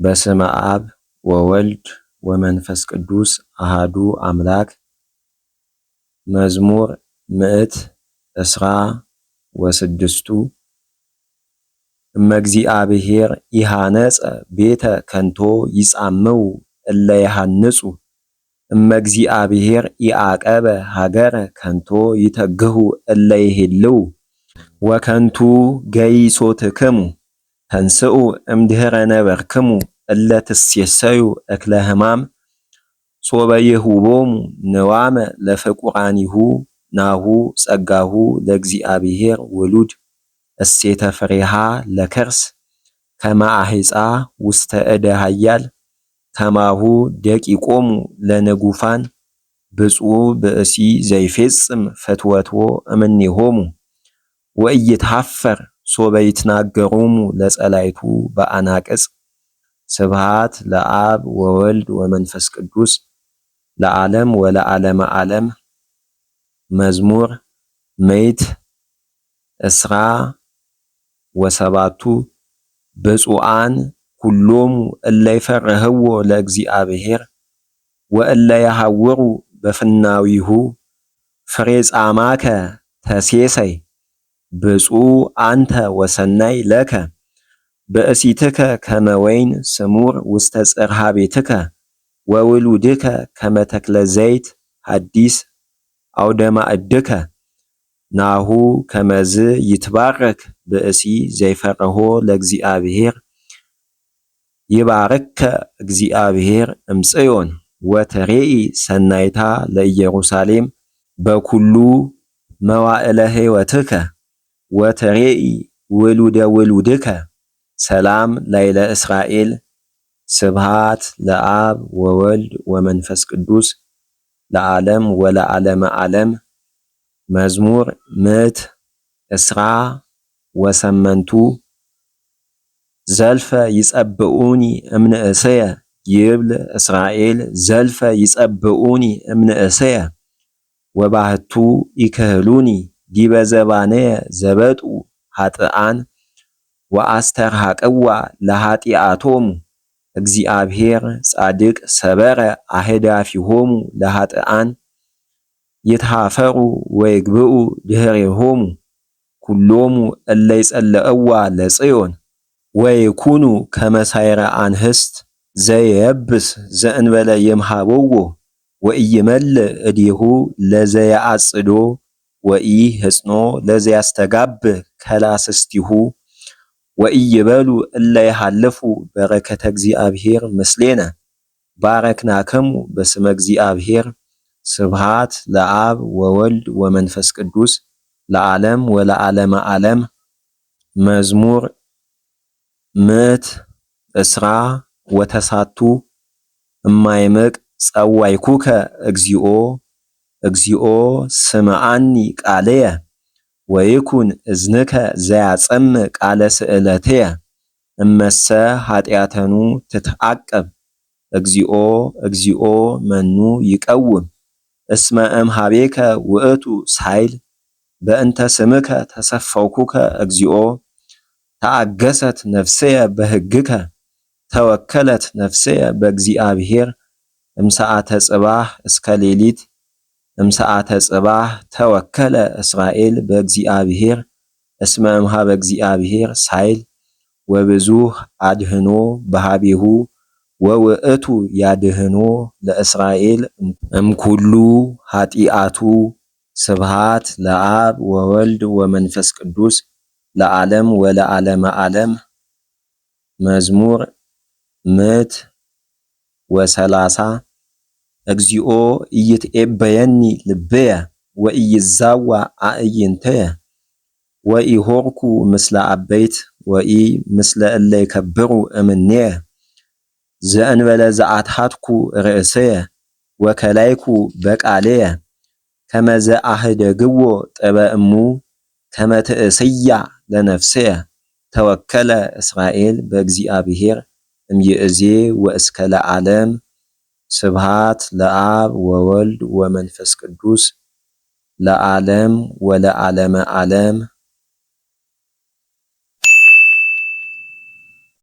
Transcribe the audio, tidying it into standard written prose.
በስመ አብ ወወልድ ወመንፈስ ቅዱስ አሃዱ አምላክ። መዝሙር ምዕት እስራ ወስድስቱ እመግዚአብሔር ኢሃነጸ ቤተ ከንቶ ይጻምው እለ ይሃንጹ እመግዚአብሔር ኢአቀበ ሀገረ ከንቶ ይተግሁ እለ ይሄልው ወከንቱ ገይሶትክሙ ተንስኡ እምድኅረ ነበርክሙ እለ ትሴሰዩ እክለ ሕማም ሶበ ይሁቦሙ ንዋመ ለፍቁራኒሁ ናሁ ጸጋሁ ለእግዚአብሔር ውሉድ እሴተ ፍሬሃ ለከርስ ከመ አሂፃ ውስተ እደ ኃያል ከማሁ ደቂቆሙ ለንጉፋን ብፁዕ ብእሲ ዘይፌጽም ፍትወትዎ እምኔሆሙ ወኢይትሃፈር ሶበ ይትናገሮሙ ለጸላይቱ በአናቅጽ። ስብሃት ለአብ ወወልድ ወመንፈስ ቅዱስ ለዓለም ወለዓለመ ዓለም። መዝሙር ምዕት እስራ ወሰባቱ ብፁዓን ኩሎሙ እለ ይፈርህዎ ለእግዚአብሔር ወእለ ያሐውሩ በፍናዊሁ ፍሬ ጻማከ ተሴሰይ ብፁዕ አንተ ወሰናይ ለከ ብእሲትከ ከመ ወይን ስሙር ውስተ ጽርሐ ቤትከ ወውሉድከ ከመ ተክለ ዘይት ሐዲስ አውደ ማዕድከ ናሁ ከመዝ ይትባረክ ብእሲ ዘይፈርሆ ለእግዚአብሔር ይባርከ እግዚአብሔር እምጽዮን ወተሬኢ ሰናይታ ለኢየሩሳሌም በኩሉ መዋዕለ ሕይወትከ ወተሬኢ ውሉደ ውሉድከ ሰላም ላይለ እስራኤል። ስብሃት ለአብ ወወልድ ወመንፈስ ቅዱስ ለዓለም ወለዓለመ ዓለም። መዝሙር ምዕት እስራ ወሰመንቱ ዘልፈ ይጸብኡኒ እምንእሰየ ይብል እስራኤል ዘልፈ ይጸብኡኒ እምንእሰየ ወባህቱ ይክህሉኒ ዲበ ዘባነየ ዘበጡ ኃጥኣን ወአስተርሐቅዋ ለኃጢአቶሙ እግዚአብሔር ጻድቅ ሰበረ አህዳፊሆሙ ለኃጥኣን ይትሃፈሩ ወይግብኡ ድኅሬሆሙ ኩሎሙ እለ ይጸልእዋ ለጽዮን ወይኩኑ ከመ ሳይረ አንህስት ዘየብስ ዘእንበለ ይምሃበዎ ወኢይመልእ እዴሁ ለዘየአጽዶ ወኢሕጽኖ ለዘያስተጋብእ ከላስስቲሁ ወኢይበሉ እለ ይሃልፉ በረከተ እግዚአብሔር ምስሌነ ባረክናክሙ በስመ እግዚአብሔር። ስብሃት ለአብ ወወልድ ወመንፈስ ቅዱስ ለዓለም ወለዓለመ ዓለም። መዝሙር ምዕት እስራ ወተሳቱ እማይምቅ ጸዋይኩከ እግዚኦ እግዚኦ ስምዓኒ ቃልየ ወይኩን እዝንከ ዘያጸምዕ ቃለ ስእለትየ እመሰ ኃጢአተኑ ትትዓቀብ እግዚኦ እግዚኦ መኑ ይቀውም እስመ እምኀቤከ ውእቱ ሳይል በእንተ ስምከ ተሰፈውኩከ እግዚኦ ተአገሰት ነፍስየ በሕግከ ተወከለት ነፍስየ በእግዚአብሔር እምሰዓተ ጽባህ እስከ ሌሊት እምሰዓተ ጽባህ ተወከለ እስራኤል በእግዚአብሔር እስመ እምኀበ እግዚአብሔር ሳይል ወብዙኅ አድህኖ በኀቤሁ ወውእቱ ያድህኖ ለእስራኤል እምኩሉ ኃጢአቱ። ስብሃት ለአብ ወወልድ ወመንፈስ ቅዱስ ለዓለም ወለዓለመ ዓለም። መዝሙር ምዕት ወሰላሳ እግዚኦ ኢይትዔበየኒ ልብየ ወኢይዛዋ አዕይንተየ ወኢሖርኩ ምስለ አበይት ወኢ ምስለ እለ ይከብሩ እምኔየ ዘእንበለ ዘአትሐትኩ ርእስየ ወከላይኩ በቃልየ ከመ ዘአህደግዎ ጥበእሙ ከመ ትእስያ ለነፍስየ ተወከለ እስራኤል በእግዚአብሔር እምይእዜ ወእስከ ለዓለም። ስብሃት ለአብ ወወልድ ወመንፈስ ቅዱስ ለዓለም ወለዓለመ ዓለም።